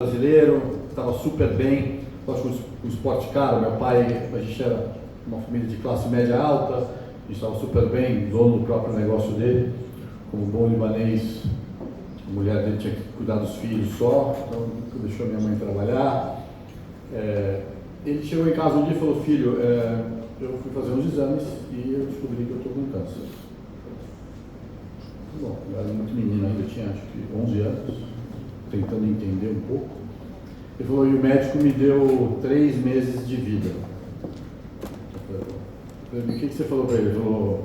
brasileiro, estava super bem, lógico, o esporte caro, meu pai, a gente era uma família de classe média alta, a gente estava super bem, dono do próprio negócio dele, como bom libanês, a mulher dele tinha que cuidar dos filhos só, então nunca deixou minha mãe trabalhar. Ele chegou em casa um dia e falou: filho, eu fui fazer uns exames e eu descobri que eu estou com câncer. Bom, eu era muito menino ainda, eu tinha acho que 11 anos, tentando entender um pouco. Ele falou: e o médico me deu 3 meses de vida. Eu falei: o que você falou para ele? Ele falou: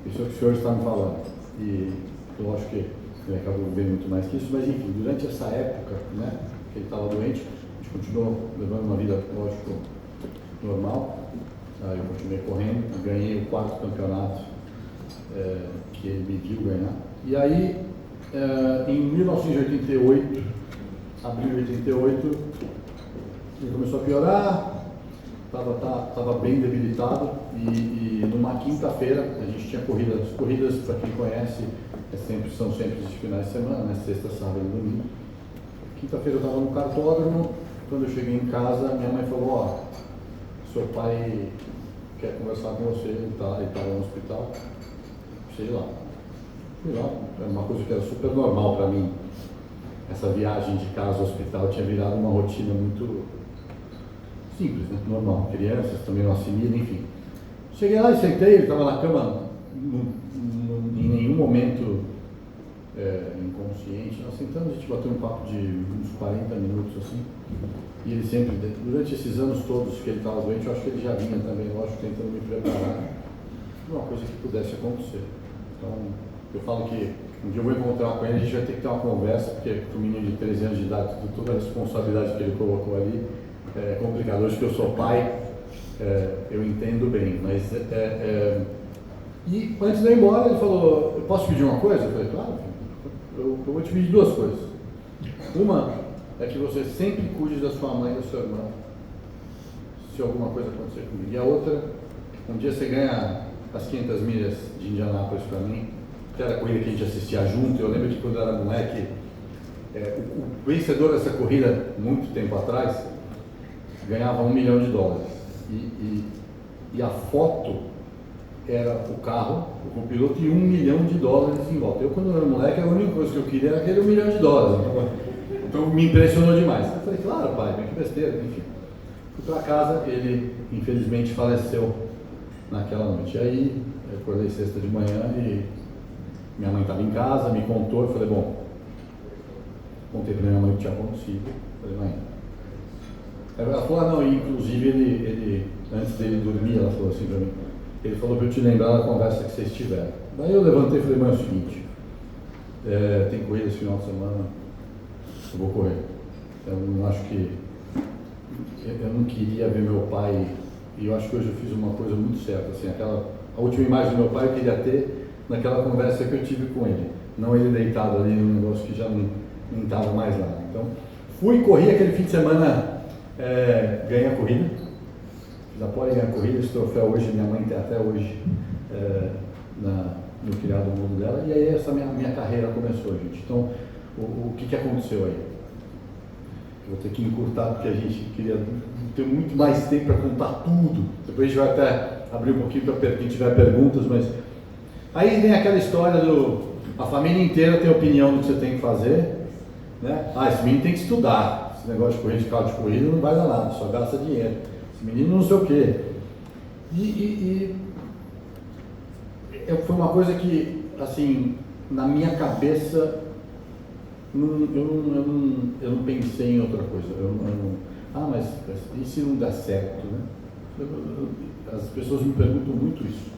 isso é o que o senhor está me falando. E eu acho que ele acabou vendo muito mais que isso, mas enfim, durante essa época, né, que ele estava doente, a gente continuou levando uma vida, lógico, normal. Aí eu continuei correndo, ganhei o 4º campeonato que ele me viu ganhar. E aí, em 1988, abril de 88, ele começou a piorar, estava bem debilitado e numa quinta-feira, a gente tinha corridas para quem conhece, são sempre de finais de semana, né? Sexta, sábado e domingo. Quinta-feira eu estava no cartódromo, quando eu cheguei em casa, minha mãe falou: ó, seu pai quer conversar com você, ele estava no hospital, sei lá. Fui lá, era uma coisa que era super normal para mim. Essa viagem de casa ao hospital tinha virado uma rotina muito simples, né? Normal. Crianças também não assimilam, enfim. Cheguei lá e sentei, ele estava na cama, em nenhum momento inconsciente. Nós sentamos, a gente bateu um papo de uns 40 minutos assim. E ele sempre, durante esses anos todos que ele estava doente, eu acho que ele já vinha também, lógico, tentando me preparar para uma coisa que pudesse acontecer. Então, eu falo que um dia eu vou encontrar com ele, a gente vai ter que ter uma conversa, porque para um menino de 13 anos de idade, toda a responsabilidade que ele colocou ali, é complicado. Hoje que eu sou pai, eu entendo bem, mas... E antes de eu ir embora, ele falou: eu posso pedir uma coisa? Eu falei: claro, eu vou te pedir 2 coisas. Uma é que você sempre cuide da sua mãe e da sua irmã, se alguma coisa acontecer comigo. E a outra, um dia você ganha as 500 milhas de Indianápolis para mim, que era a corrida que a gente assistia junto. Eu lembro que quando eu era moleque, o vencedor dessa corrida, muito tempo atrás, ganhava $1 milhão. E a foto era o carro, o piloto, e $1 milhão em volta. Eu, quando eu era moleque, a única coisa que eu queria era aquele $1 milhão. Então me impressionou demais. Eu falei: claro, pai, mas que besteira, enfim. Fui para casa, ele infelizmente faleceu naquela noite. Aí eu acordei sexta de manhã e minha mãe estava em casa, me contou. Eu falei: bom, contei para minha mãe o que tinha acontecido. Eu falei: mãe. Ela falou: não, inclusive ele antes dele dormir, ela falou assim para mim, ele falou para eu te lembrar da conversa que vocês tiveram. Daí eu levantei e falei: mãe, é o seguinte, tem corrida esse final de semana, eu vou correr. Eu não acho que... Eu não queria ver meu pai, e eu acho que hoje eu fiz uma coisa muito certa, assim, a última imagem do meu pai eu queria ter naquela conversa que eu tive com ele, não ele deitado ali num negócio que já não estava mais lá. Então, fui, corri aquele fim de semana, ganhei a corrida, fiz a pole, ganhei a corrida, esse troféu hoje, minha mãe tem até hoje no criado mundo dela, e aí essa minha carreira começou, gente. Então, o que aconteceu aí? Eu vou ter que encurtar, porque a gente queria ter muito mais tempo para contar tudo. Depois a gente vai até abrir um pouquinho para quem tiver perguntas, mas... Aí vem aquela história a família inteira tem opinião do que você tem que fazer, né? Esse menino tem que estudar, esse negócio de corrida, de carro de corrida não vai dar nada, só gasta dinheiro. Esse menino não sei o quê. Foi uma coisa que, assim, na minha cabeça, eu não pensei em outra coisa. Mas e se não der certo, né? As pessoas me perguntam muito isso.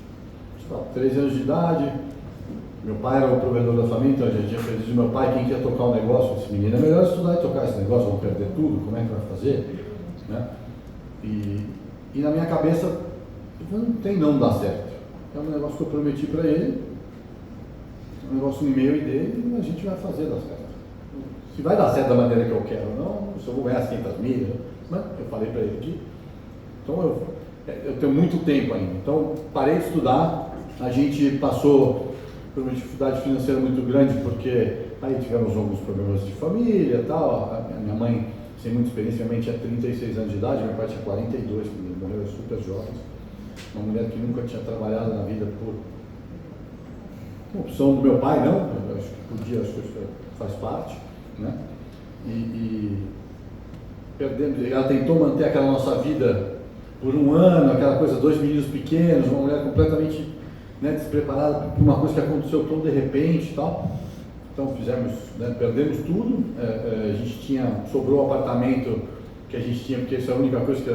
13 anos de idade, meu pai era o provedor da família, então a gente já fez isso. Meu pai, quem quer tocar o negócio? Esse menino é melhor estudar e tocar esse negócio, vão perder tudo, como é que vai fazer? Né? E na minha cabeça, não tem não dar certo. É um negócio que eu prometi para ele, um negócio meu e dele, e a gente vai fazer dar certo. Se vai dar certo da maneira que eu quero ou não, se eu vou ganhar as 500 milhas, mas eu falei para ele aqui. Então eu tenho muito tempo ainda. Então parei de estudar, a gente passou por uma dificuldade financeira muito grande, porque Aí tivemos alguns problemas de família e tal. A minha mãe, sem muita experiência, minha mãe tinha 36 anos de idade, meu pai tinha 42, quando morreu super jovem. Uma mulher que nunca tinha trabalhado na vida por opção do meu pai, não, eu acho que podia, acho que isso faz parte, né? E perdemos, ela tentou manter aquela nossa vida por um ano, aquela coisa, 2 meninos pequenos, uma mulher completamente, né, despreparada por uma coisa que aconteceu tão de repente e tal. Então fizemos, né, perdemos tudo, a gente sobrou o apartamento que a gente tinha, porque isso é a única coisa que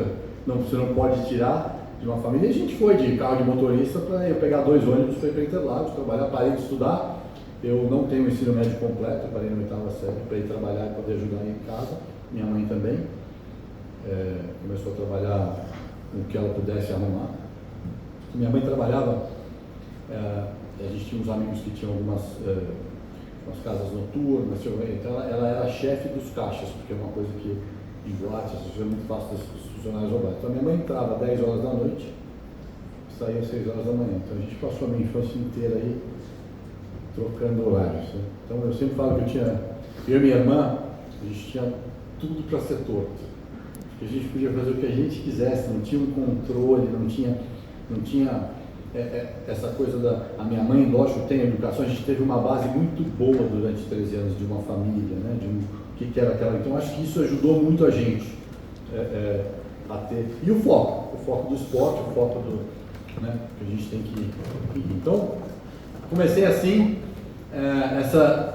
você não pode tirar de uma família, e a gente foi de carro de motorista para eu pegar 2 ônibus para ir para Interlagos, trabalhar, parei de estudar. Eu não tenho ensino médio completo, eu parei na 8ª série para ir trabalhar e poder ajudar em casa, minha mãe também, começou a trabalhar o que ela pudesse arrumar. Minha mãe trabalhava, a gente tinha uns amigos que tinham algumas umas casas noturnas, então ela era chefe dos caixas, porque é uma coisa que em boates é muito fácil dos funcionários roubarem. Então minha mãe entrava às 10 horas da noite, saía às 6 horas da manhã. Então a gente passou a minha infância inteira aí trocando horários, né? Então eu sempre falo que eu e minha irmã, a gente tinha tudo para ser torto, porque a gente podia fazer o que a gente quisesse, não tinha um controle, não tinha essa coisa a minha mãe, lógico, tem educação, a gente teve uma base muito boa durante 13 anos de uma família, né, de que era aquela, então acho que isso ajudou muito a gente a ter, e o foco do esporte, o foco né, que a gente tem que, então, comecei assim,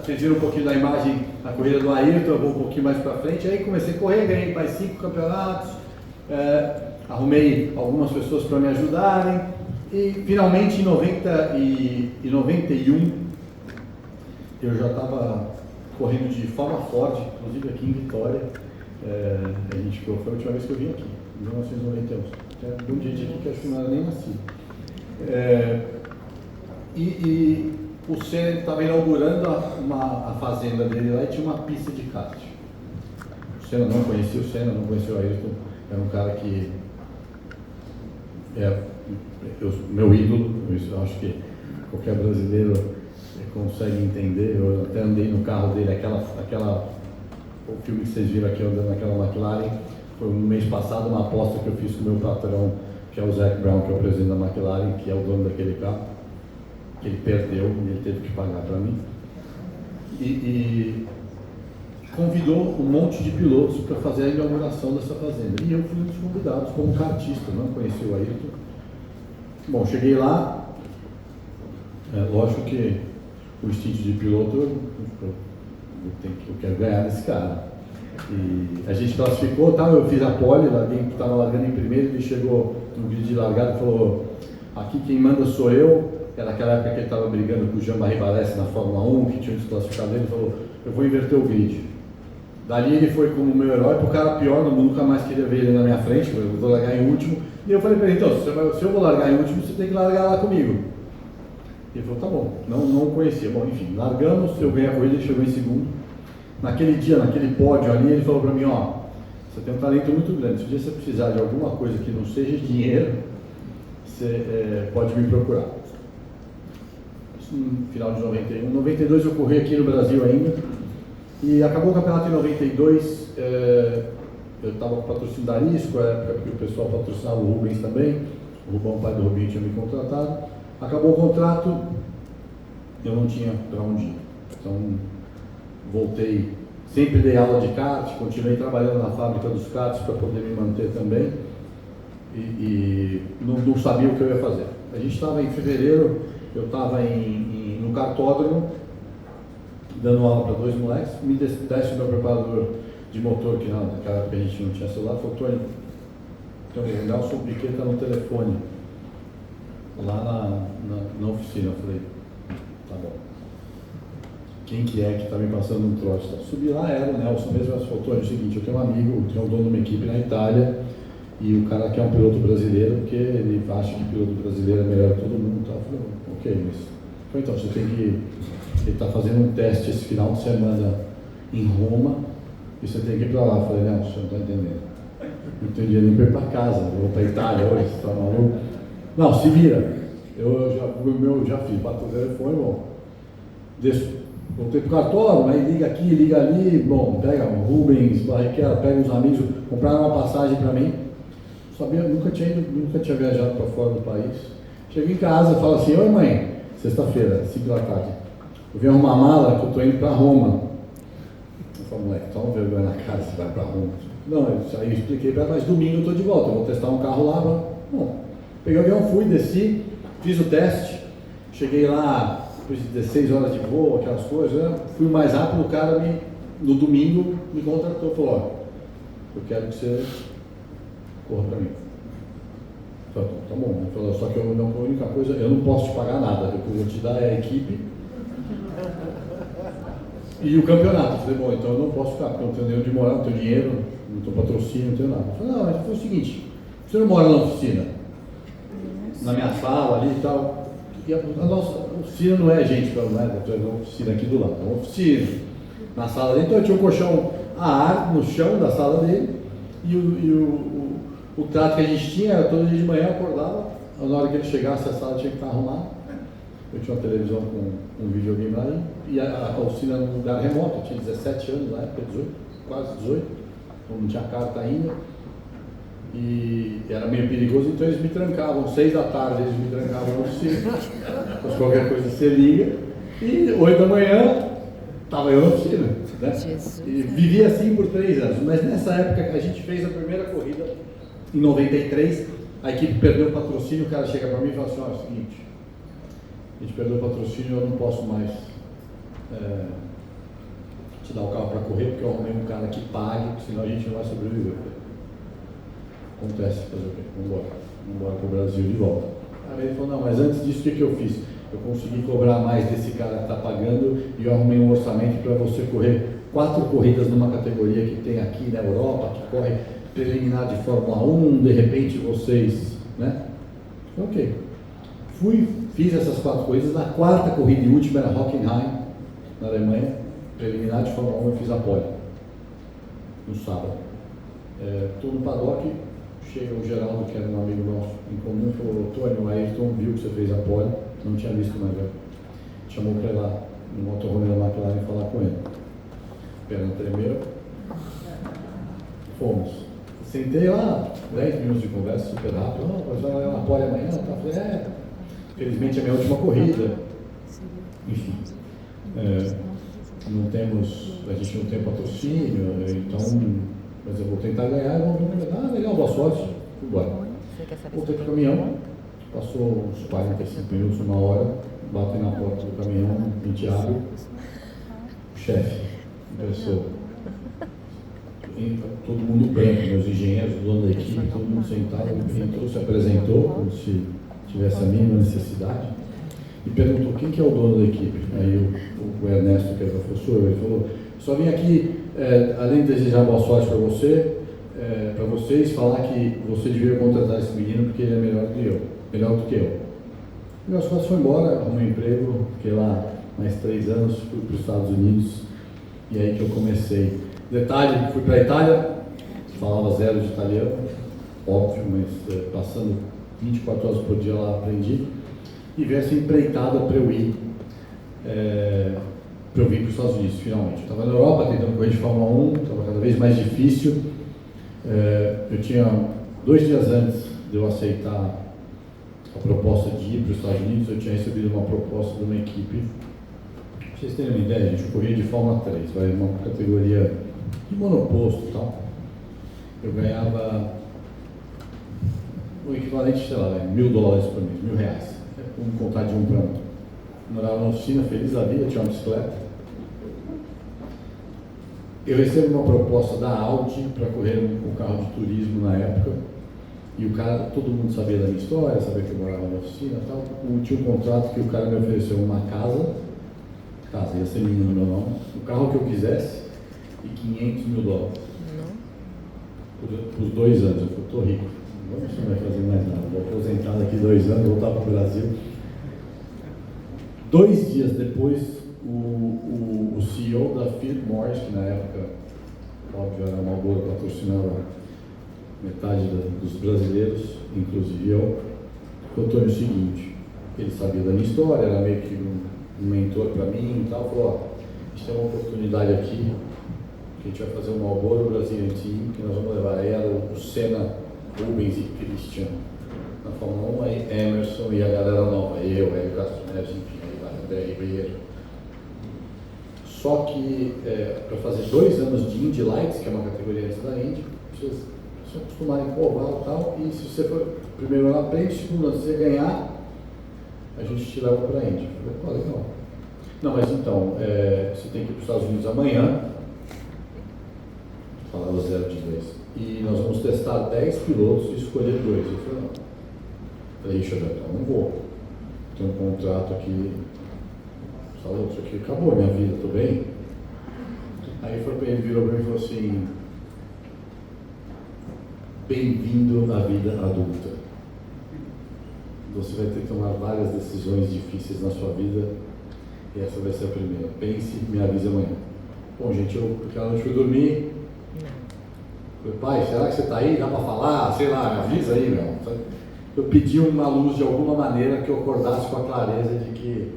vocês viram um pouquinho da imagem na corrida do Ayrton, eu vou um pouquinho mais para frente, aí comecei a correr, ganhei mais 5 campeonatos, arrumei algumas pessoas para me ajudarem, e finalmente em 91 eu já estava correndo de forma forte, inclusive aqui em Vitória, a gente foi a última vez que eu vim aqui, em 1991, um dia aqui que acho que não era nem nascido. E o Senna estava inaugurando a fazenda dele lá e tinha uma pista de kart. O Senna não conhecia o Ayrton, era um cara que meu ídolo, eu acho que qualquer brasileiro consegue entender. Eu até andei no carro dele, o filme que vocês viram aqui, andando naquela McLaren, foi no mês passado, uma aposta que eu fiz com o meu patrão, que é o Zac Brown, que é o presidente da McLaren, que é o dono daquele carro, que ele perdeu e ele teve que pagar para mim. E convidou um monte de pilotos para fazer a inauguração dessa fazenda. E eu fui um dos convidados como kartista, não conheci o Ayrton. Bom, cheguei lá, lógico que o instinto de piloto, eu quero ganhar desse cara. E a gente classificou, tá? Eu fiz a pole, estava largando em primeiro, ele chegou no grid de largada e falou: aqui quem manda sou eu. Era naquela época que ele estava brigando com o Jean-Marie Balestre na Fórmula 1, que tinha desclassificado ele, falou: eu vou inverter o grid. Dali ele foi como meu herói, pro cara pior, nunca mais queria ver ele na minha frente, eu vou largar em último. E eu falei para ele: então, se eu vou largar em último, você tem que largar lá comigo. Ele falou: tá bom, não conhecia. Bom, enfim, largamos, eu ganhei a corrida, ele chegou em segundo. Naquele dia, naquele pódio ali, ele falou para mim: ó, você tem um talento muito grande, se um dia você precisar de alguma coisa que não seja dinheiro, você pode me procurar. Isso no final de 91. Em 92 eu corri aqui no Brasil ainda, e acabou o campeonato em 92, eu estava com o patrocínio da Arisco, porque o pessoal patrocinava o Rubens também, o Rubão, pai do Rubinho, tinha me contratado. Acabou o contrato, eu não tinha para onde ir, então voltei, sempre dei aula de kart, continuei trabalhando na fábrica dos karts para poder me manter também, e não sabia o que eu ia fazer. A gente estava em fevereiro, eu estava no kartódromo, dando aula para 2 moleques, me desce o meu preparador de motor, que naquela época a gente não tinha celular, falou: Tony, então o Nelson Piquet está no telefone, lá na oficina. Eu falei: tá bom. Quem que é que está me passando um troço? Subi lá, era o Nelson mesmo, ele falou: Tony, é o seguinte, eu tenho um amigo, que é o dono de uma equipe na Itália, e o cara quer um piloto brasileiro, porque ele acha que piloto brasileiro é melhor que todo mundo. Eu falei: ok, mas... então, você tem que... Ele está fazendo um teste esse final de semana em Roma, e você tem que ir para lá. Eu falei: não, você não está entendendo. Não tenho dinheiro nem para ir para casa, eu vou para a Itália hoje, você está maluco? Não, se vira. Eu já fiz, bato o telefone, bom. Voltei pro cartório, aí liga aqui, liga ali, bom, pega o Rubens, Barrichello, pega uns amigos, compraram uma passagem para mim. Sabia, nunca tinha viajado para fora do país. Chego em casa e falo assim: oi mãe, sexta-feira, 5 da tarde, eu vim arrumar a mala que eu tô indo para Roma. Eu falo: moleque, toma vergonha na cara, você vai para Roma. Não, aí eu expliquei para ela: mas domingo eu tô de volta, eu vou testar um carro lá. Bom, peguei o avião, fui, desci, fiz o teste, cheguei lá depois de 16 horas de voo, aquelas coisas, né? Fui mais rápido, o cara no domingo me contratou, falou: ó, eu quero que você corra para mim. Eu falei: tá bom. Ele falou: só que a única coisa, eu não posso te pagar nada, o que eu vou te dar é a equipe e o campeonato. Eu falei: bom, então eu não posso ficar, porque eu não tenho nem onde morar, não tenho dinheiro, não tenho patrocínio, não tenho nada. Eu falei: não, mas foi o seguinte, você não mora na oficina, na minha sala ali e tal. E a nossa oficina não é gente, não é uma oficina aqui do lado, é uma oficina na sala dele. Então eu tinha um colchão a ar no chão da sala dele, e o trato que a gente tinha era todo dia de manhã, eu acordava, na hora que ele chegasse a sala tinha que estar arrumada. Eu tinha uma televisão com um videogame lá, e a oficina era num lugar remoto. Eu tinha 17 anos na época, 18, quase 18, então não tinha carta ainda. E era meio perigoso, então eles me trancavam, 6 da tarde eles me trancavam na oficina, mas qualquer coisa você liga, e 8 da manhã estava eu na oficina, né? E vivi assim por 3 anos, mas nessa época que a gente fez a primeira corrida, em 93, a equipe perdeu o patrocínio, o cara chega para mim e fala assim: olha, é o seguinte, a gente perdeu o patrocínio, eu não posso mais te dar o carro para correr, porque eu arrumei um cara que pague, senão a gente não vai sobreviver. Acontece, fazer o quê? Vamos embora para o Brasil de volta. Aí ele falou: não, mas antes disso, o que eu fiz? Eu consegui cobrar mais desse cara que está pagando, e eu arrumei um orçamento para você correr 4 corridas numa categoria que tem aqui na Europa, que corre preliminar de Fórmula 1, de repente vocês, né? Ok. Fiz essas 4 corridas, na 4ª corrida e última era Hockenheim, na Alemanha, preliminar de Fórmula 1, eu fiz a pole, no sábado. Estou no paddock, chega o Geraldo, que era um amigo nosso em comum, e falou: Tony, o Ayrton viu que você fez a pole, não tinha visto mais velho. Chamou para ir lá no motorhome da McLaren e falar com ele. Perna tremeu. Fomos. Sentei lá, 10 minutos de conversa, super rápido. Não, mas vai lá na pole amanhã? Tá? Falei: felizmente é a minha última corrida. Enfim. A gente não tem patrocínio, então, mas eu vou tentar ganhar, vamos ver. Legal, boa sorte. Fui embora. Voltei para o caminhão, passou uns 45 minutos, 1 hora, bati na porta do caminhão, a gente abre, o chefe, pessoa, todo mundo branco, meus engenheiros, o dono da equipe, todo mundo sentado, ele entrou, se apresentou, como se tivesse a mínima necessidade, e perguntou: quem que é o dono da equipe? Aí o Ernesto, que é professor, ele falou: só vim aqui, além de desejar boa sorte para você, para vocês, falar que você devia contratar esse menino porque ele é melhor do que eu. E meus pais foram embora, arrumei um emprego, fiquei lá mais 3 anos, fui para os Estados Unidos, e aí que eu comecei. Detalhe, fui para a Itália, falava 0 de italiano, óbvio, mas passando 24 horas por dia lá aprendi, e veio essa empreitada para eu ir para os Estados Unidos, finalmente. Eu estava na Europa tentando correr de Fórmula 1, estava cada vez mais difícil. Eu tinha 2 dias antes de eu aceitar a proposta de ir para os Estados Unidos, eu tinha recebido uma proposta de uma equipe. Pra vocês terem uma ideia, gente, eu corria de Fórmula 3, uma categoria de monoposto e tal. Eu ganhava o equivalente, sei lá, $1.000 por mês, R$1.000. Vamos contar de 1 para 1. Morava na oficina, feliz da vida, tinha uma bicicleta. Eu recebo uma proposta da Audi para correr um carro de turismo na época, e o cara, todo mundo sabia da minha história, sabia que eu morava na oficina e tal. Tinha um contrato que o cara me ofereceu uma casa, ia ser minha no meu nome, o carro que eu quisesse e $500.000 por 2 anos. Eu falei: estou rico, agora você não vai fazer mais nada, vou aposentar daqui 2 anos, voltar para o Brasil. 2 dias depois, o CEO da Philip Morris, que na época, óbvio, era uma boa, patrocinava metade dos brasileiros, inclusive eu, contou o seguinte: ele sabia da minha história, era meio que um mentor para mim e tal, falou: gente tem uma oportunidade aqui, que a gente vai fazer um Marlboro Brazilian Team, que nós vamos levar ela, o Senna, Rubens e Christian na Fórmula 1, aí Emerson e a galera nova, eu, Hélio Castro Neves, enfim, aí vai André Ribeiro. Só que para fazer 2 anos de Indy Lights, que é uma categoria antes da Indy, vocês se acostumarem com o oval e tal, e se você for primeiro ano aprende, segundo ano você ganhar, a gente te leva para a Indy. Eu falei, pô, legal. Não, mas então, você tem que ir para os Estados Unidos amanhã, falava 0 de 2, e nós vamos testar 10 pilotos e escolher 2. Eu falei, não. Falei, Richard, então não vou. Tem um contrato aqui, falou, isso aqui acabou a minha vida, tô bem? Aí ele virou para mim e falou assim, bem-vindo à vida adulta. Você vai ter que tomar várias decisões difíceis na sua vida, e essa vai ser a primeira. Pense e me avise amanhã. Bom, gente, aquela noite fui dormir. Falei, pai, será que você está aí? Dá para falar? Sei lá, me avisa aí, meu. Eu pedi uma luz de alguma maneira que eu acordasse com a clareza de que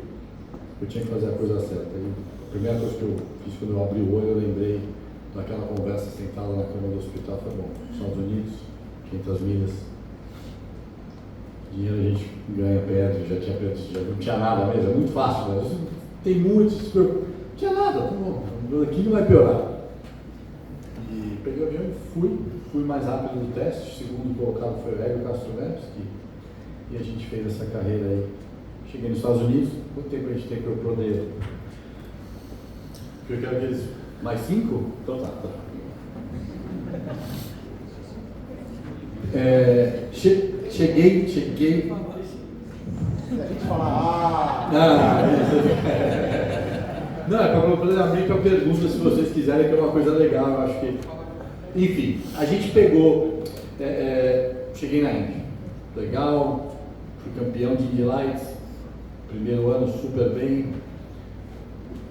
eu tinha que fazer a coisa certa. E a primeira coisa que eu fiz quando eu abri o olho, eu lembrei daquela conversa sentada na cama do hospital. Falei, bom, Estados Unidos, 500 milhas, dinheiro a gente ganha, perde, já tinha perdido, já não tinha nada mesmo, é muito fácil, né? Tem muitos, não tinha nada, tá bom, aqui não vai piorar. E peguei o avião e fui mais rápido no teste, o segundo colocado foi o Hélio Castro Neves, e a gente fez essa carreira aí. Cheguei nos Estados Unidos, quanto tempo a gente tem para eu poder? Porque eu quero aqueles mais 5? Então tá. Cheguei. A gente fala, Não, é para poder abrir para perguntas, se vocês quiserem, que é uma coisa legal, eu acho que. Enfim, a gente pegou. Cheguei na Indy. Legal, fui campeão de Indy Lights, primeiro ano super bem.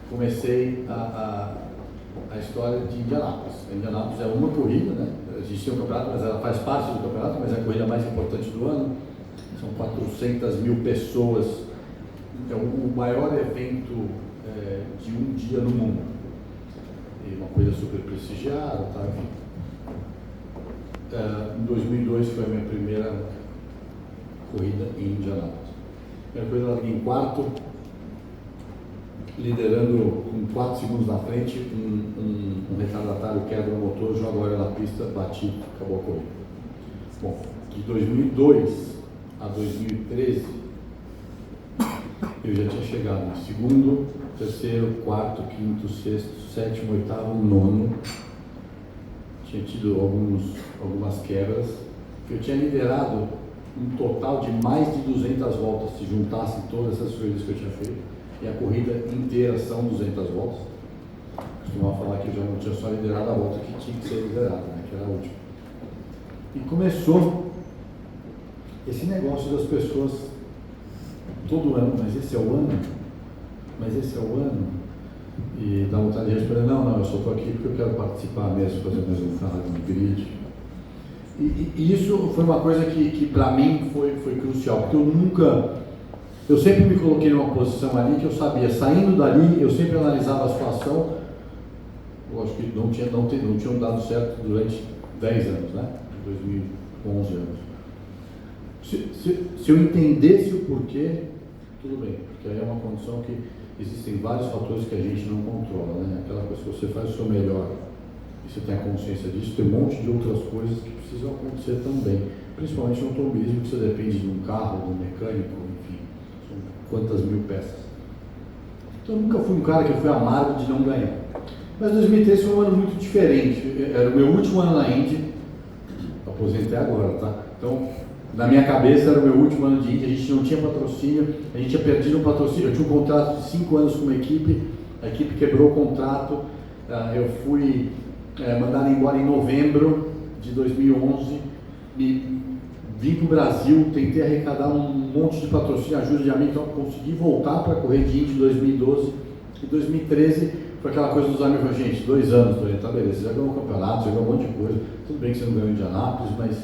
Comecei a história de Indianápolis. Indianápolis é uma corrida, né? A gente tem um campeonato, mas ela faz parte do campeonato, mas é a corrida mais importante do ano. São 400 mil pessoas. É o maior evento de um dia no mundo. E uma coisa super prestigiada, tá? Em 2002 foi a minha primeira corrida em Indianápolis. A primeira corrida eu larguei em quarto, liderando com 4 segundos na frente, um retardatário quebra o motor, joga óleo na pista, bati, acabou a corrida. Bom, de 2002 a 2013, eu já tinha chegado em segundo, terceiro, quarto, quinto, sexto, sétimo, oitavo, nono. Tinha tido algumas quebras. Eu tinha liderado um total de mais de 200 voltas, se juntassem todas essas corridas que eu tinha feito. E a corrida inteira são 200 voltas. Costumava falar que eu já não tinha só liderado a volta que tinha que ser liderada, né, que era a última. E começou esse negócio das pessoas todo ano, mas esse é o ano? Mas esse é o ano? E dá vontade de responder, não, eu só estou aqui porque eu quero participar mesmo, fazer mais um carro de grid. E isso foi uma coisa que para mim foi crucial, porque eu sempre me coloquei numa posição ali que eu sabia, saindo dali, eu sempre analisava a situação. Eu acho que não tinham dado certo durante 10 anos, né? 2011 anos. Se eu entendesse o porquê, tudo bem, porque aí é uma condição que existem vários fatores que a gente não controla, né? Aquela coisa que você faz o seu melhor e você tem a consciência disso, tem um monte de outras coisas que precisam acontecer também, principalmente no automobilismo, que você depende de um carro, de um mecânico, enfim, são quantas mil peças. Então eu nunca fui um cara que foi amargo de não ganhar. Mas 2013 foi um ano muito diferente, era o meu último ano na Indy, aposentei agora, tá? Então, na minha cabeça era o meu último ano de Indy, a gente não tinha patrocínio, a gente tinha perdido um patrocínio, eu tinha um contrato de 5 anos com uma equipe, a equipe quebrou o contrato, eu fui mandado embora em novembro de 2011, vim para o Brasil, tentei arrecadar um monte de patrocínio, ajuda de amigo, então consegui voltar para correr de Indy em 2012, e 2013 foi aquela coisa dos amigos, gente, 2 anos, tá beleza, você já ganhou um campeonato, você já ganhou um monte de coisa, tudo bem que você não ganhou em Indianápolis, mas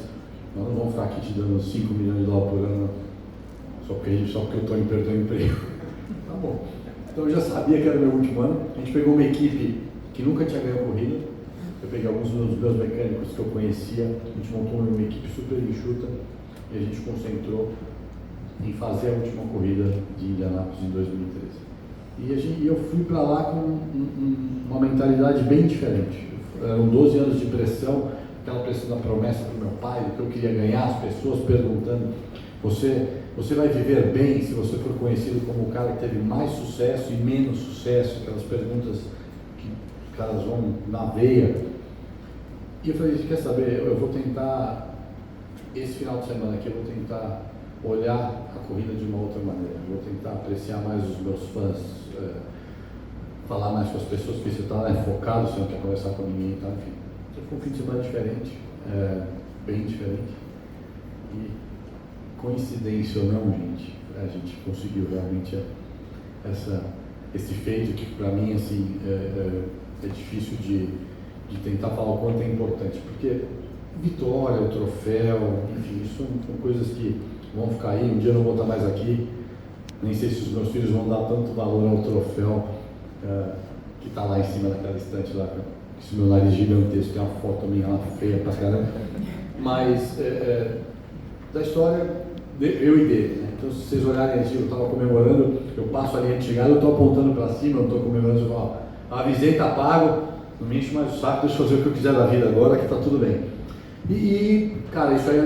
nós não vamos ficar aqui te dando 5 milhões de dólares por ano só porque eu estou perdendo emprego. Tá bom. Então eu já sabia que era o meu último ano. A gente pegou uma equipe que nunca tinha ganho corrida. Eu peguei alguns dos meus mecânicos que eu conhecia, a gente montou uma equipe super enxuta e a gente concentrou em fazer a última corrida de Indianápolis em 2013. E eu fui para lá com uma mentalidade bem diferente. Eram 12 anos de pressão, aquela pressão da promessa do meu pai, do que eu queria ganhar, as pessoas perguntando, você vai viver bem se você for conhecido como o cara que teve mais sucesso e menos sucesso, aquelas perguntas que os caras vão na veia. E eu falei, quer saber, eu vou tentar, esse final de semana aqui, eu vou tentar olhar a corrida de uma outra maneira, eu vou tentar apreciar mais os meus fãs, falar mais com as pessoas, porque você está focado, você não quer conversar com ninguém, tá? Enfim. Então foi um fim de semana diferente, bem diferente. E coincidência ou não, gente, a gente conseguiu realmente esse feito que para mim assim, é difícil de tentar falar o quanto é importante, porque vitória, o troféu, enfim, isso são coisas que vão ficar aí, um dia eu não vou estar mais aqui, nem sei se os meus filhos vão dar tanto valor ao troféu que está lá em cima daquela estante lá, com esse meu nariz gigantesco, tem uma foto minha lá feia pra caramba, mas da história, eu e dele, né? Então se vocês olharem assim, eu estava comemorando, eu passo ali antes de chegar, eu estou apontando para cima, eu estou comemorando, eu falo, avisei, tá pago, não me enche mais o saco, deixa eu fazer o que eu quiser da vida agora, que está tudo bem. E cara, isso aí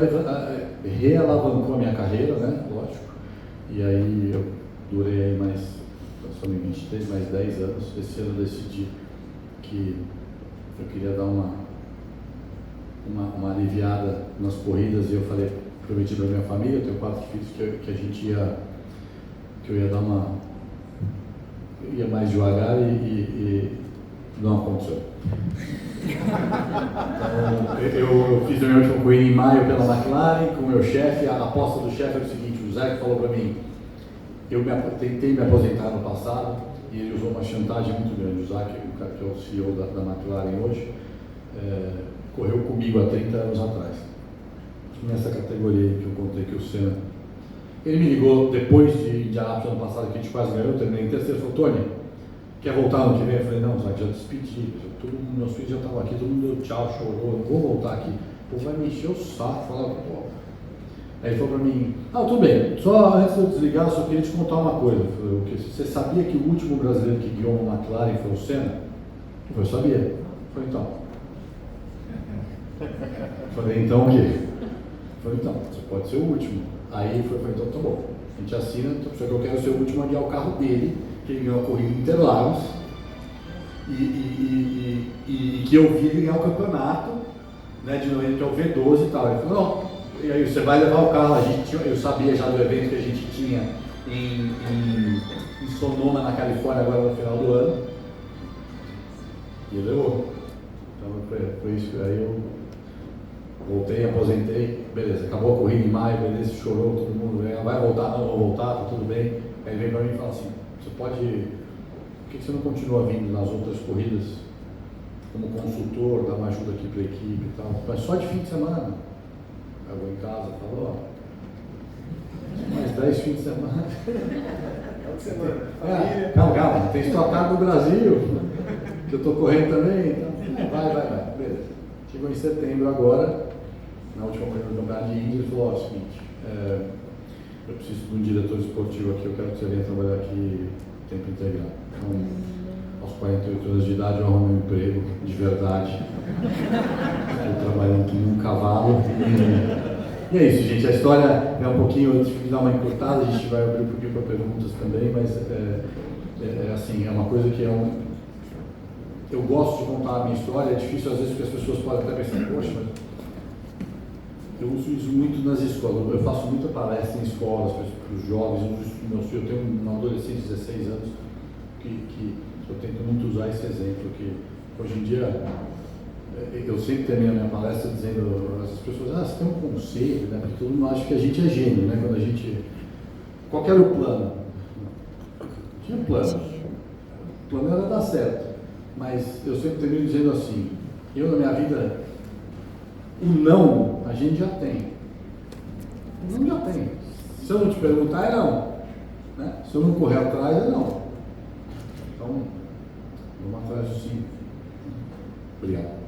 realavancou a minha carreira, né, lógico, e aí eu durei aí mais, só em 23, mais 10 anos, esse ano eu decidi que eu queria dar uma aliviada nas corridas, e eu falei, prometi para minha família, eu tenho 4 filhos, que eu ia dar ia mais devagar e não aconteceu. Então, eu fiz a minha última corrida em maio pela McLaren com o meu chefe. A aposta do chefe era o seguinte: o Zé falou para mim, eu tentei me aposentar no passado e ele usou uma chantagem muito grande. O Zé, o cara que é o CEO da McLaren hoje, correu comigo há 30 anos atrás, nessa categoria que eu contei, que o Senna. Ele me ligou depois de Indianápolis ano passado, que a gente quase ganhou, eu terminei em terceiro, falou, Tony, quer voltar ano que vem? Eu falei, não, Zé, já despedi, meus filhos já estavam aqui, todo mundo deu tchau, chorou, não vou voltar aqui. O povo vai me encher o saco, falar, pô. Aí ele falou pra mim, tudo bem, só antes de eu desligar, eu só queria te contar uma coisa. Eu falei, você sabia que o último brasileiro que guiou uma McLaren foi o Senna? Eu sabia. Eu falei, então. Eu falei, então o quê? Eu falei, então, você pode ser o último. Aí ele falou, então tá bom, a gente assina, só que eu quero ser o último a guiar o carro dele, que ele ganhou a corrida em Interlagos, e que eu vi ele ganhar o campeonato, né, de noite, que é o V12 e tal. Ele falou, não, e aí você vai levar o carro, eu sabia já do evento que a gente tinha em Sonoma, na Califórnia, agora no final do ano, e ele levou. Então foi isso, aí eu voltei, aposentei, beleza, acabou a corrida em maio, beleza, chorou, todo mundo vai voltar, não vou voltar, tá tudo bem. Aí ele veio pra mim e fala assim, por que você não continua vindo nas outras corridas como consultor, dar uma ajuda aqui para a equipe e tal, mas só de fim de semana? Eu vou em casa, falo, mais 10 fins de semana. Calma, tem estocado no Brasil, que eu estou correndo também, então vai, beleza. Chegou em setembro agora, na última corrida do campeonato de Índia, ele falou, o seguinte, eu preciso de um diretor esportivo aqui, eu quero que você venha trabalhar aqui tempo integral. Então, aos 48 anos de idade eu arrumei um emprego de verdade. Estou trabalhando aqui num cavalo. E é isso, gente. A história é um pouquinho, antes de dar uma encurtada, a gente vai abrir um pouquinho para perguntas também, mas assim, é uma coisa que eu gosto de contar a minha história. É difícil às vezes porque as pessoas podem até pensar, poxa, mas eu uso isso muito nas escolas. Eu faço muita palestra em escolas para os jovens, eu uso isso para meus filhos. Eu tenho um adolescente de 16 anos que eu tento muito usar esse exemplo, que hoje em dia eu sempre termino a minha palestra dizendo às pessoas, você tem um conselho, né? Porque todo mundo acha que a gente é gênio, né? Quando a gente... Qual que era o plano? Tinha um plano. O plano era dar certo. Mas eu sempre termino dizendo assim, eu na minha vida, o não a gente já tem. O não já tem. Se eu não te perguntar, é não. Né? Se eu não correr atrás, é não. Então, vamos atrás do sim. Obrigado.